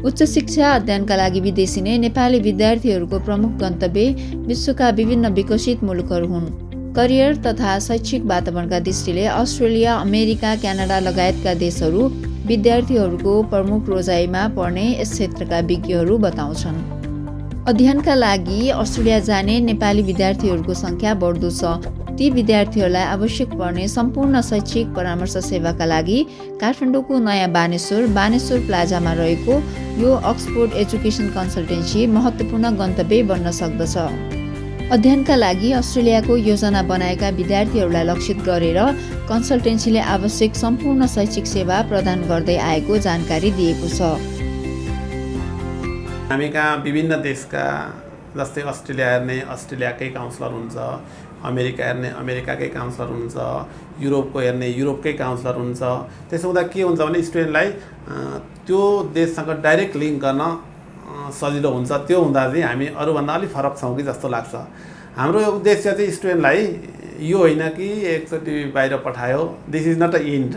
उच्च शिक्षा अध्ययनका लागि विदेशी नै नेपाली विद्यार्थीहरूको प्रमुख गन्तव्य विश्वका विभिन्न विकसित मुलुकहरू हुन्। करियर तथा शैक्षिक वातावरणका दृष्टिले अस्ट्रेलिया, अमेरिका, क्यानाडा लगायतका देशहरू विद्यार्थीहरूको प्रमुख रोजाइमा पर्ने यस क्षेत्रका विज्ञहरू बताउँछन्। अध्ययनका लागि अस्ट्रेलिया जाने नेपाली विद्यार्थीहरूको सङ्ख्या बढ्दो छ। ती विद्यार्थीहरूलाई आवश्यक पर्ने सम्पूर्ण शैक्षिक परामर्श सेवाका लागि काठमाडौँको नयाँ बानेश्वर प्लाजामा रहेको यो अक्सफोर्ड एजुकेसन कन्सल्टेन्सी महत्त्वपूर्ण गन्तव्य बन्न सक्दछ। अध्ययनका लागि अस्ट्रेलियाको योजना बनाएका विद्यार्थीहरूलाई लक्षित गरेर कन्सल्टेन्सीले आवश्यक सम्पूर्ण शैक्षिक सेवा प्रदान गर्दै आएको जानकारी दिएको छ। हामी कहाँ विभिन्न देशका जस्तै अस्ट्रेलिया हेर्ने अस्ट्रेलियाकै काउन्सलर हुन्छ, अमेरिका हेर्ने अमेरिकाकै काउन्सलर हुन्छ, युरोपको हेर्ने युरोपकै काउन्सलर हुन्छ। त्यसो हुँदा के हुन्छ भने स्टुडेन्टलाई त्यो देशसँग डाइरेक्ट लिङ्क गर्न सजिलो हुन्छ। त्यो हुँदा चाहिँ हामी अरूभन्दा अलिक फरक छौँ कि जस्तो लाग्छ। हाम्रो उद्देश्य चाहिँ स्टुडेन्टलाई यो होइन कि एकचोटि बाहिर पठायो, this is not a end.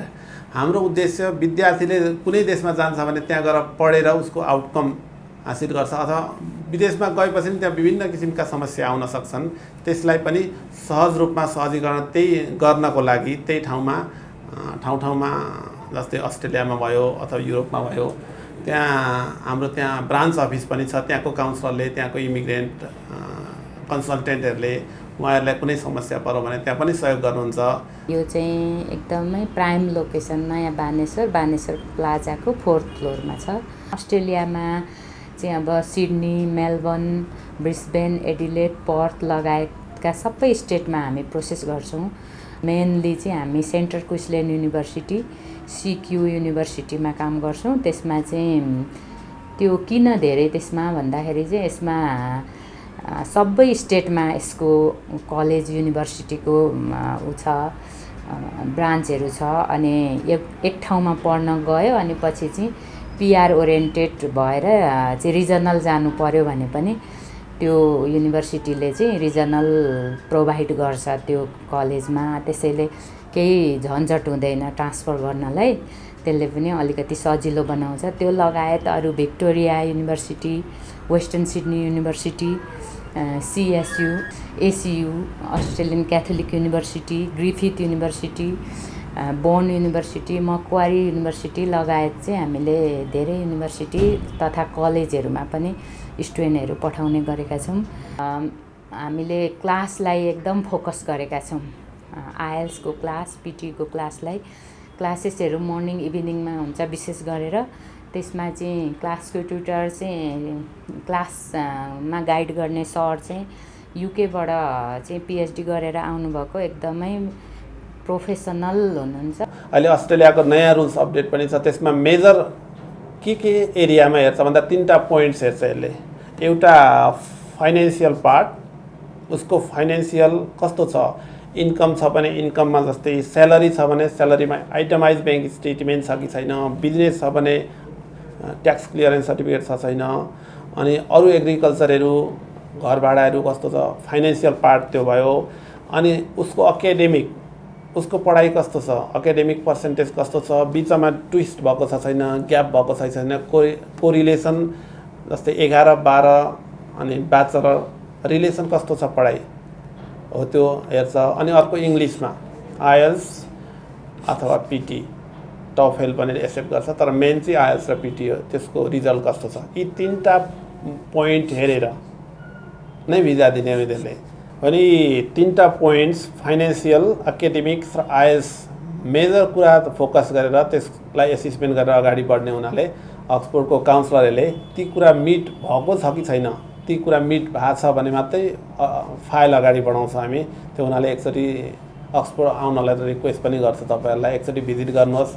हाम्रो उद्देश्य विद्यार्थीले कुनै देशमा जान्छ भने त्यहाँ गएर पढेर उसको आउटकम हासिल गर्छ, अथवा विदेशमा गएपछि त्यहाँ विभिन्न किसिमका समस्या आउन सक्छन्। त्यसलाई पनि सहज रूपमा सहजीकरण त्यही गर्नको लागि त्यही ठाउँमा जस्तै अस्ट्रेलियामा भयो अथवा युरोपमा भयो, हाम्रो त्यहाँ ब्रान्च अफिस पनि छ। त्यहाँको काउन्सलरले, त्यहाँको इमिग्रेन्ट कन्सल्टेन्टहरूले उहाँहरूलाई कुनै समस्या पर्यो भने त्यहाँ पनि सहयोग गर्नुहुन्छ। यो चाहिँ एकदमै प्राइम लोकेसन नयाँ बानेश्वर प्लाजाको 4th फ्लोरमा छ। अस्ट्रेलियामा चाहिँ अब Sydney, Melbourne, Brisbane, Adelaide, Perth लगायतका सबै स्टेटमा हामी प्रोसेस गर्छौँ। मेनली चाहिँ हामी सेन्ट्रल क्विन्सल्यान्ड युनिभर्सिटी, CQ युनिभर्सिटीमा काम गर्छौँ। त्यसमा चाहिँ त्यो किन धेरै त्यसमा भन्दाखेरि चाहिँ यसमा सबै स्टेटमा यसको कलेज युनिभर्सिटीको छ, ब्रान्चहरू छ। अनि एक ठाउँमा पढ्न गयो अनि पछि चाहिँ PR ओरिएन्टेड भएर चाहिँ रिजनल जानु पर्यो भने पनि त्यो युनिभर्सिटीले चाहिँ रिजनल प्रोभाइड गर्छ त्यो कलेजमा। त्यसैले केही झन्झट हुँदैन ट्रान्सफर गर्नलाई, त्यसले पनि अलिकति सजिलो बनाउँछ। त्यो लगायत अरू Victoria university, Western Sydney university, CSU, ACU, Australian Catholic university, Griffith university, बोर्न युनिभर्सिटी, मक्वारी युनिभर्सिटी लगायत चाहिँ हामीले धेरै युनिभर्सिटी तथा कलेजहरूमा पनि स्टुडेन्टहरू पठाउने गरेका छौँ। हामीले क्लासलाई एकदम फोकस गरेका छौँ। IELTS को क्लास, PT को क्लासेसहरू मर्निङ इभिनिङमा हुन्छ विशेष गरेर। त्यसमा चाहिँ क्लासको ट्युटर चाहिँ क्लासमा गाइड गर्ने सर चाहिँ UK बाट चाहिँ PhD गरेर आउनुभएको एकदमै प्रोफेसनल हुनुहुन्छ। अहिले अस्ट्रेलियाको नयाँ रुल्स अपडेट पनि छ। त्यसमा मेजर के एरियामा हेर्छ भन्दा 3टा पोइन्ट्स हेर्छ यसले। एउटा फाइनेन्सियल पार्ट, उसको फाइनेन्सियल कस्तो छ, इन्कम छ भने इन्कममा जस्तै स्यालेरी छ भने स्यालेरीमा आइटमाइज ब्याङ्क स्टेटमेन्ट छ कि छैन, बिजनेस छ भने ट्याक्स क्लियरेन्स सर्टिफिकेट छ छैन, अनि अरू एग्रिकल्चरहरू घर भाडाहरू कस्तो छ, फाइनेन्सियल पार्ट त्यो भयो। अनि उसको एकाडेमिक, उसको पढाइ कस्तो छ, एकाडेमिक पर्सेन्टेज कस्तो छ, बिचमा ट्विस्ट भएको छ छैन, ग्याप भएको छ छैन, कोरिलेसन जस्तै 11-12 अनि ब्याचलर रिलेसन कस्तो छ पढाइ हो त्यो हेर्छ। अनि अर्को इङ्ग्लिसमा IELTS अथवा PT, टफेल पनि एक्सेप्ट गर्छ, तर मेन चाहिँ IELTS र PT हो। त्यसको रिजल्ट कस्तो छ, यी 3टा पोइन्ट हेरेर नै भिजा दिने उनीहरूले। अनि 3टा पोइन्ट्स फाइनेन्सियल, एकाडेमिक्स र IELTS मेजर कुरा फोकस गरेर त्यसलाई एसेसमेन्ट गरेर अगाडि बढ्ने हुनाले अक्सफोर्डको काउन्सलरहरूले ती कुरा मिट भएको छ कि छैन, ती कुरा मिट भएको छ भने मात्रै फाइल अगाडि बढाउँछ हामी। त्यो हुनाले एकचोटि अक्सफोर्ड आउनलाई रिक्वेस्ट पनि गर्छ तपाईँहरूलाई, एकचोटि भिजिट गर्नुहोस्।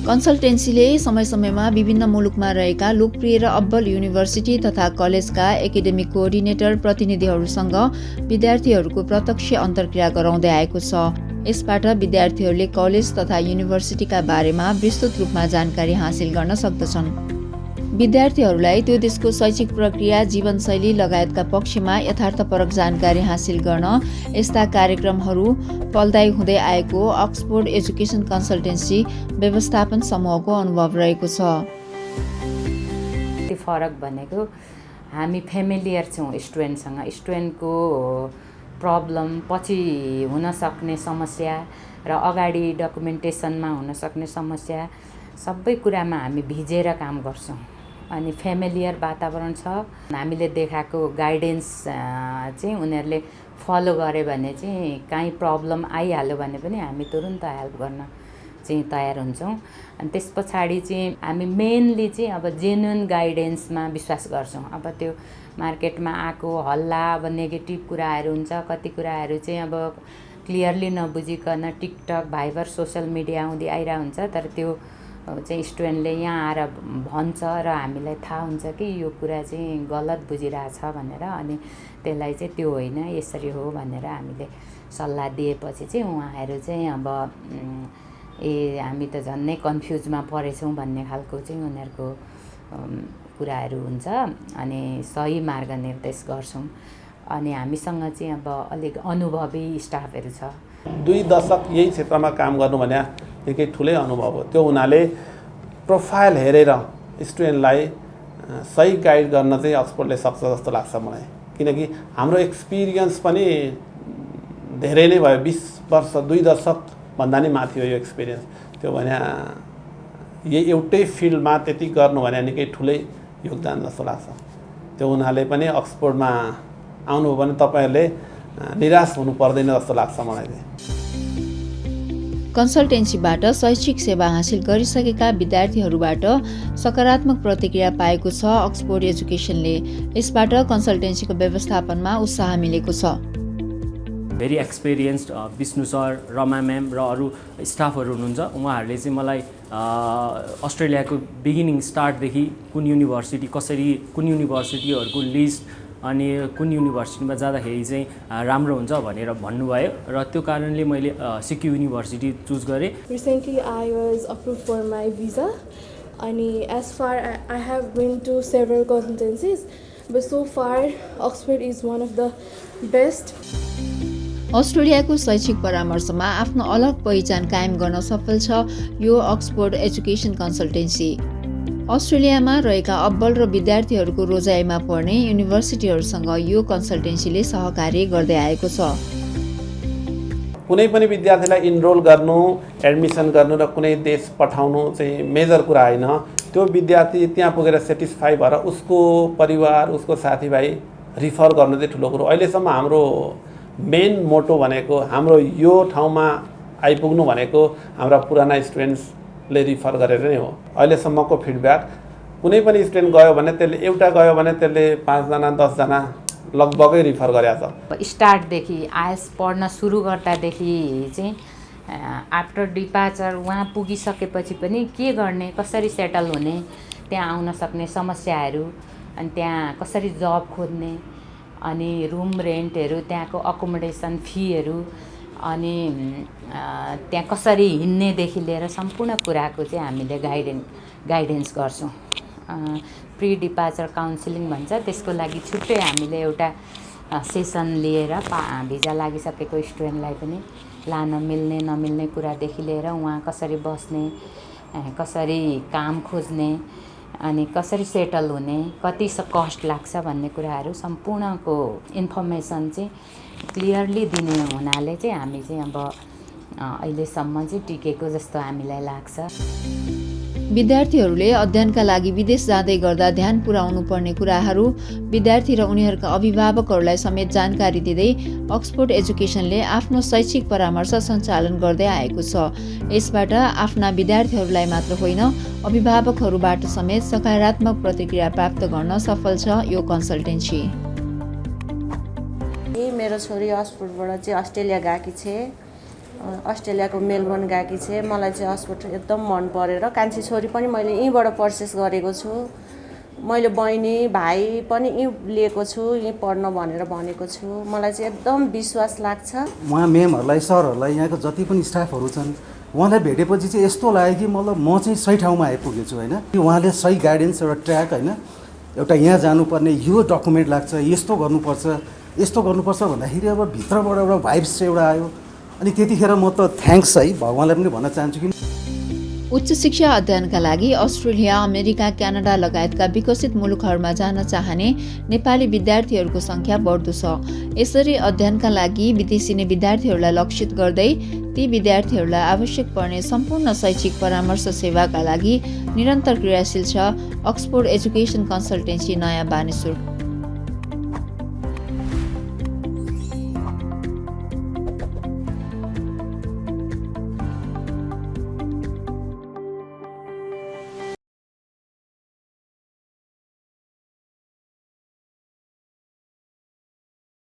कन्सल्टेन्सीले समय समयमा विभिन्न मुलुकमा रहेका लोकप्रिय र अब्बल युनिभर्सिटी तथा कलेजका एकाडेमिक कोअर्डिनेटर प्रतिनिधिहरूसँग विद्यार्थीहरूको प्रत्यक्ष अन्तर्क्रिया गराउँदै आएको छ। यसबाट विद्यार्थीहरूले कलेज तथा युनिभर्सिटीका बारेमा विस्तृत रूपमा जानकारी हासिल गर्न सक्दछन्। विद्यार्थीहरूलाई त्यो देशको शैक्षिक प्रक्रिया, जीवनशैली लगायतका पक्षमा यथार्थपरक जानकारी हासिल गर्न यस्ता कार्यक्रमहरू फलदायी हुँदै आएको अक्सफोर्ड एजुकेसन कन्सल्टेन्सी व्यवस्थापन समूहको अनुभव रहेको छ। फरक भनेको हामी फेमिलियर छौँ स्टुडेन्टसँग। स्टुडेन्टको प्रब्लम, पछि हुन सक्ने समस्या र अगाडि डकुमेन्टेसनमा हुन सक्ने समस्या सबै कुरामा हामी भिजेर काम गर्छौँ। अनि फेमिलियर वातावरण छ। हामीले देखाएको गाइडेन्स चाहिँ उनीहरूले फलो गरे भने चाहिँ काहीँ प्रब्लम आइहाल्यो भने पनि हामी तुरुन्त हेल्प गर्न चाहिँ तयार हुन्छौँ। अनि त्यस पछाडि चाहिँ हामी मेनली चाहिँ अब जेन्युन गाइडेन्समा विश्वास गर्छौँ। अब त्यो मार्केटमा आएको हल्ला, अब नेगेटिभ कुराहरू हुन्छ, कति कुराहरू चाहिँ अब क्लियरली नबुझिकन टिकटक, भाइबर, सोसल मिडिया आउँदै आइरहेको हुन्छ। तर त्यो चाहिँ स्टुडेन्टले यहाँ आएर भन्छ र हामीलाई थाहा हुन्छ कि यो कुरा चाहिँ गलत बुझिरहेछ भनेर, अनि त्यसलाई चाहिँ त्यो होइन यसरी हो भनेर हामीले सल्लाह दिएपछि चाहिँ उहाँहरू चाहिँ अब हामी त झन्नै कन्फ्युजमा परेछौँ भन्ने खालको चाहिँ उनीहरूको कुराहरू हुन्छ। अनि सही मार्ग निर्देश गर्छौँ। अनि हामीसँग चाहिँ अब अलिक अनुभवी स्टाफहरू छ। 2 दशक यही क्षेत्रमा काम गर्नु भने निकै ठुलै अनुभव हो। त्यो हुनाले प्रोफाइल हेरेर स्टुडेन्टलाई सही गाइड गर्न चाहिँ अक्सफोर्डले सक्छ जस्तो लाग्छ मलाई। किनकि हाम्रो एक्सपिरियन्स पनि धेरै नै भयो। 20 वर्ष, 2 दशक भन्दा नि माथि हो यो एक्सपिरियन्स। त्यो भने यही एउटै फिल्डमा त्यति गर्नु भने निकै ठुलै योगदान जस्तो लाग्छ। त्यो हुनाले पनि अक्सफोर्डमा आउनुभयो भने तपाईँहरूले निराश हुनु पर्दैन जस्तो लाग्छ मलाई चाहिँ। कन्सल्टेन्सीबाट शैक्षिक सेवा हासिल गरिसकेका विद्यार्थीहरूबाट सकारात्मक प्रतिक्रिया पाएको छ अक्सफोर्ड एजुकेसनले। यसबाट कन्सल्टेन्सीको व्यवस्थापनमा उत्साह मिलेको छ। Very experienced Vishnu sir, Rama ma'am र अरू स्टाफहरू हुनुहुन्छ। उहाँहरूले चाहिँ मलाई अस्ट्रेलियाको बिगिनिङ स्टार्टदेखि कुन युनिभर्सिटीहरूको लिस्ट अनि कुन युनिभर्सिटीमा जाँदाखेरि चाहिँ राम्रो हुन्छ भनेर भन्नुभयो र त्यो कारणले मैले सिक्यु युनिभर्सिटी चुज गरेँ। Recently I was approved for my visa and as far I have been to several consultancies but so far Oxford is one of the best. अस्ट्रेलियाको शैक्षिक परामर्शमा आफ्नो अलग पहिचान कायम गर्न सफल छ यो अक्सफोर्ड एजुकेसन कन्सल्टेन्सी। अस्ट्रेलियामा रहेका अब्बल र विद्यार्थीहरूको रोजाइमा पर्ने युनिभर्सिटीहरूसँग यो कन्सल्टेन्सीले सहकार्य गर्दै आएको छ। कुनै पनि विद्यार्थीलाई इनरोल गर्नु, एडमिसन गर्नु र कुनै देश पठाउनु चाहिँ मेजर कुरा होइन। त्यो विद्यार्थी त्यहाँ पुगेर सेटिस्फाई भएर उसको परिवार, उसको साथीभाइ रिफर गर्नु चाहिँ ठुलो कुरो। अहिलेसम्म हाम्रो मेन मोटो भनेको हाम्रो यो ठाउँमा आइपुग्नु भनेको हाम्रा पुराना स्टुडेन्ट्सले रिफर गरेर नै हो। अहिलेसम्मको फिडब्याक कुनै पनि स्टुडेन्ट गयो भने त्यसले 5 जना 10 जना लगभगै रिफर गरेको छ। स्टार्टदेखि आइएल्स पढ्न सुरु गर्दादेखि चाहिँ आफ्टर डिपार्चर उहाँ पुगिसकेपछि पनि के गर्ने, कसरी सेटल हुने, त्यहाँ आउन सक्ने समस्याहरू, अनि त्यहाँ कसरी जब खोज्ने, अनि रुम रेन्टहरू, त्यहाँको अकोमोडेसन फीहरू, अनि त्यहाँ कसरी हिँड्नेदेखि लिएर सम्पूर्ण कुराको चाहिँ हामीले गाइडेन्स गर्छौँ। प्री डिपार्चर काउन्सिलिङ भन्छ, त्यसको लागि छुट्टै हामीले एउटा सेसन लिएर भिजा लागिसकेको स्टुडेन्टलाई पनि लान मिल्ने नमिल्ने कुरादेखि लिएर उहाँ कसरी बस्ने, कसरी काम खोज्ने, अनि कसरी सेटल हुने, कति कस्ट लाग्छ भन्ने कुराहरू सम्पूर्णको इन्फर्मेसन चाहिँ क्लियरली दिने हुनाले चाहिँ हामी चाहिँ अब अहिलेसम्म चाहिँ टिकेको जस्तो हामीलाई लाग्छ। विद्यार्थीहरूले अध्ययनका लागि विदेश जाँदै गर्दा ध्यान पुर्याउनु पर्ने कुराहरू विद्यार्थी र उनीहरूका अभिभावकहरूलाई समेत जानकारी दिँदै अक्सफोर्ड एजुकेसनले आफ्नो शैक्षिक परामर्श सञ्चालन गर्दै आएको छ। यसबाट आफ्ना विद्यार्थीहरूलाई मात्र होइन अभिभावकहरूबाट समेत सकारात्मक प्रतिक्रिया प्राप्त गर्न सफल छ यो कन्सल्टेन्सी। मेरो छोरी अक्सफोर्डबाट चाहिँ अस्ट्रेलिया गएकी छे, अस्ट्रेलियाको मेलबर्न गएकी छे। मलाई चाहिँ अक्सफोर्ड एकदम मन परेर कान्छी छोरी पनि मैले यहीँबाट पर्चेस गरेको छु। मैले बहिनी भाइ पनि यहीँ लिएको छु, यहीँ पढ्न भनेर भनेको छु। मलाई चाहिँ एकदम विश्वास लाग्छ। उहाँ म्यामहरूलाई, सरहरूलाई, यहाँको जति पनि स्टाफहरू छन् उहाँलाई भेटेपछि चाहिँ यस्तो लाग्यो कि मतलब म चाहिँ सही ठाउँमा आइपुगेछु होइन। उहाँले सही गाइडेन्स, एउटा ट्र्याक होइन, एउटा यहाँ जानुपर्ने यो डकुमेन्ट लाग्छ, यस्तो गर्नुपर्छ भन्दाखेरि अब भित्रबाट एउटा भाइब्स चाहिँ एउटा आयो। अनि त्यतिखेर म त थ्याङ्क्स है भगवान्लाई पनि भन्न चाहन्छु कि उच्च शिक्षा अध्ययनका लागि अस्ट्रेलिया, अमेरिका, क्यानाडा लगायतका विकसित मुलुकहरूमा जान चाहने नेपाली विद्यार्थीहरूको सङ्ख्या बढ्दो छ। यसरी अध्ययनका लागि विदेशिने विद्यार्थीहरूलाई लक्षित गर्दै ती विद्यार्थीहरूलाई आवश्यक पर्ने सम्पूर्ण शैक्षिक परामर्श सेवाका लागि निरन्तर क्रियाशील छ अक्सफोर्ड एजुकेसन कन्सल्टेन्सी नयाँ बानेश्वर।